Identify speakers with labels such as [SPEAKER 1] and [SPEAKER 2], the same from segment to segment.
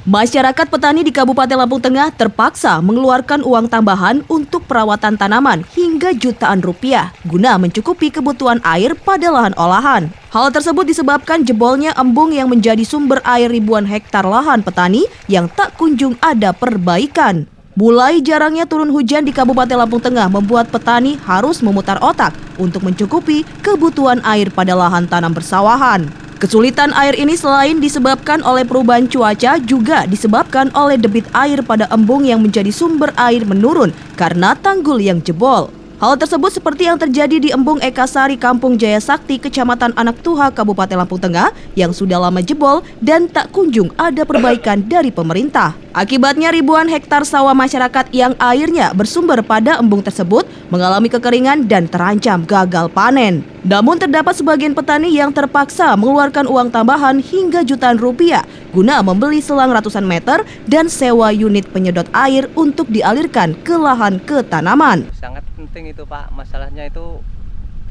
[SPEAKER 1] Masyarakat petani di Kabupaten Lampung Tengah terpaksa mengeluarkan uang tambahan untuk perawatan tanaman hingga jutaan rupiah guna mencukupi kebutuhan air pada lahan olahan. Hal tersebut disebabkan jebolnya embung yang menjadi sumber air ribuan hektar lahan petani yang tak kunjung ada perbaikan. Mulai jarangnya turun hujan di Kabupaten Lampung Tengah membuat petani harus memutar otak untuk mencukupi kebutuhan air pada lahan tanam persawahan. Kesulitan air ini selain disebabkan oleh perubahan cuaca juga disebabkan oleh debit air pada embung yang menjadi sumber air menurun karena tanggul yang jebol. Hal tersebut seperti yang terjadi di Embung Ekasari Kampung Jaya Sakti, Kecamatan Anak Tuha, Kabupaten Lampung Tengah yang sudah lama jebol dan tak kunjung ada perbaikan dari pemerintah. Akibatnya ribuan hektar sawah masyarakat yang airnya bersumber pada embung tersebut mengalami kekeringan dan terancam gagal panen. Namun terdapat sebagian petani yang terpaksa mengeluarkan uang tambahan hingga jutaan rupiah guna membeli selang ratusan meter dan sewa unit penyedot air untuk dialirkan ke lahan ke tanaman.
[SPEAKER 2] Sangat penting itu Pak, masalahnya itu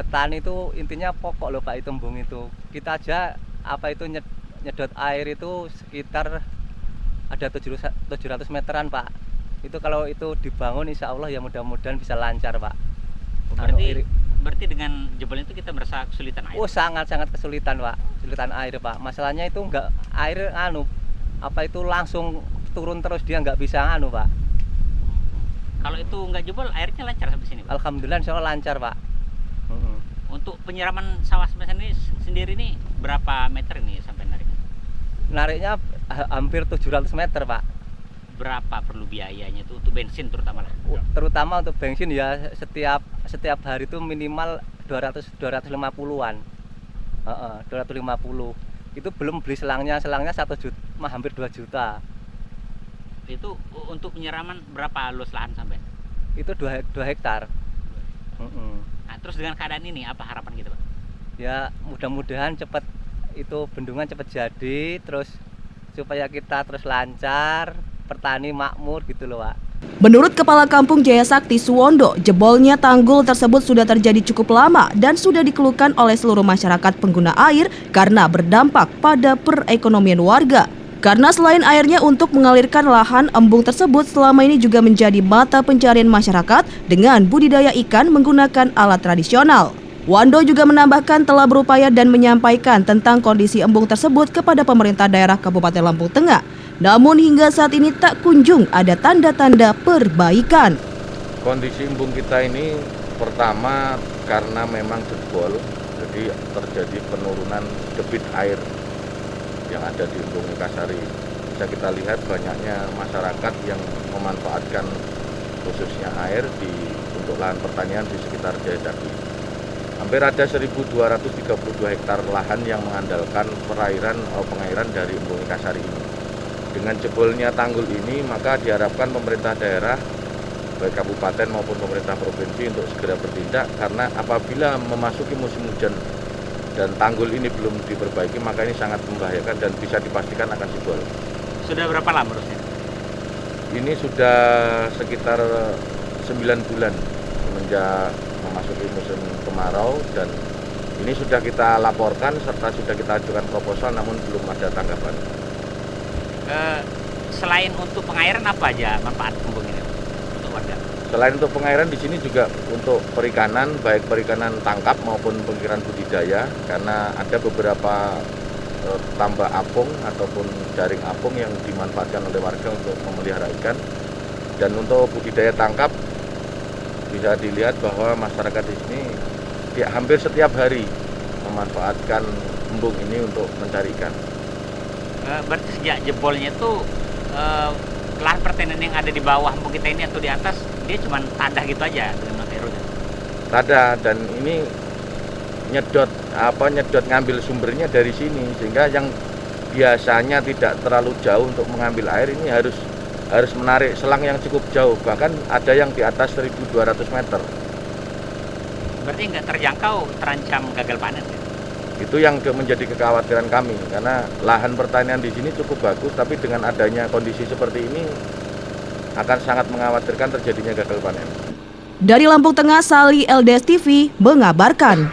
[SPEAKER 2] petani itu intinya pokok loh Pak, itu embung itu. Kita aja nyedot air itu sekitar ada 700 meteran Pak. Itu kalau itu dibangun insya Allah ya mudah-mudahan bisa lancar Pak.
[SPEAKER 3] Berarti dengan jebol itu kita merasa kesulitan air?
[SPEAKER 2] Oh sangat-sangat kesulitan Pak, kesulitan air Pak. Masalahnya itu enggak air langsung turun terus, dia nggak bisa Pak.
[SPEAKER 3] Kalau itu nggak jebol, airnya lancar sampai sini Pak?
[SPEAKER 2] Alhamdulillah insya Allah lancar Pak.
[SPEAKER 3] Untuk penyiraman sawah sendiri ini berapa meter ini sampai nariknya?
[SPEAKER 2] Nariknya hampir 700 meter Pak.
[SPEAKER 3] Berapa perlu biayanya itu untuk bensin terutama lah?
[SPEAKER 2] Terutama untuk bensin ya setiap hari itu minimal 250-an. 250. Itu belum beli selangnya 1 juta, hampir 2 juta.
[SPEAKER 3] Itu untuk penyiraman berapa luas lahan sampai?
[SPEAKER 2] Itu 2 hektar.
[SPEAKER 3] Nah, terus dengan keadaan ini apa harapan kita Pak?
[SPEAKER 2] Ya mudah-mudahan cepat itu bendungan cepat jadi, terus supaya kita terus lancar, petani makmur gitu loh Pak.
[SPEAKER 1] Menurut Kepala Kampung Jaya Sakti Suwondo, jebolnya tanggul tersebut sudah terjadi cukup lama dan sudah dikeluhkan oleh seluruh masyarakat pengguna air karena berdampak pada perekonomian warga. Karena selain airnya untuk mengalirkan lahan, embung tersebut selama ini juga menjadi mata pencarian masyarakat dengan budidaya ikan menggunakan alat tradisional. Wando juga menambahkan telah berupaya dan menyampaikan tentang kondisi embung tersebut kepada pemerintah daerah Kabupaten Lampung Tengah. Namun hingga saat ini tak kunjung ada tanda-tanda perbaikan.
[SPEAKER 4] Kondisi embung kita ini pertama karena memang jebol, jadi terjadi penurunan debit air yang ada di Embung Ekasari. Bisa kita lihat banyaknya masyarakat yang memanfaatkan khususnya air untuk lahan pertanian di sekitar Jaya Sakti. Hampir ada 1.232 hektar lahan yang mengandalkan pengairan dari Embung Ekasari ini. Dengan jebolnya tanggul ini, maka diharapkan pemerintah daerah, baik kabupaten maupun pemerintah provinsi untuk segera bertindak, karena apabila memasuki musim hujan dan tanggul ini belum diperbaiki, maka ini sangat membahayakan dan bisa dipastikan akan jebol.
[SPEAKER 3] Sudah berapa lama harusnya?
[SPEAKER 4] Ini sudah sekitar 9 bulan semenjak memasuki musim kemarau, dan ini sudah kita laporkan serta sudah kita ajukan proposal, namun belum ada tanggapan.
[SPEAKER 3] Selain untuk pengairan, apa aja manfaat embung ini untuk warga?
[SPEAKER 4] Selain untuk pengairan, di sini juga untuk perikanan, baik perikanan tangkap maupun perikanan budidaya, karena ada beberapa tambak apung ataupun jaring apung yang dimanfaatkan oleh warga untuk memelihara ikan. Dan untuk budidaya tangkap, bisa dilihat bahwa masyarakat di sini hampir setiap hari memanfaatkan embung ini untuk mencari ikan.
[SPEAKER 3] Berarti sejak jebolnya itu lahan pertanian yang ada di bawah embung kita ini atau di atas, dia cuma tadah gitu aja dengan erosi?
[SPEAKER 4] Tadah, dan ini nyedot ngambil sumbernya dari sini, sehingga yang biasanya tidak terlalu jauh untuk mengambil air ini harus menarik selang yang cukup jauh, bahkan ada yang di atas 1.200 meter.
[SPEAKER 3] Berarti nggak terjangkau, terancam gagal panen ya?
[SPEAKER 4] Itu yang menjadi kekhawatiran kami, karena lahan pertanian di sini cukup bagus, tapi dengan adanya kondisi seperti ini akan sangat mengkhawatirkan terjadinya gagal panen.
[SPEAKER 1] Dari Lampung Tengah, Sali LDS TV mengabarkan.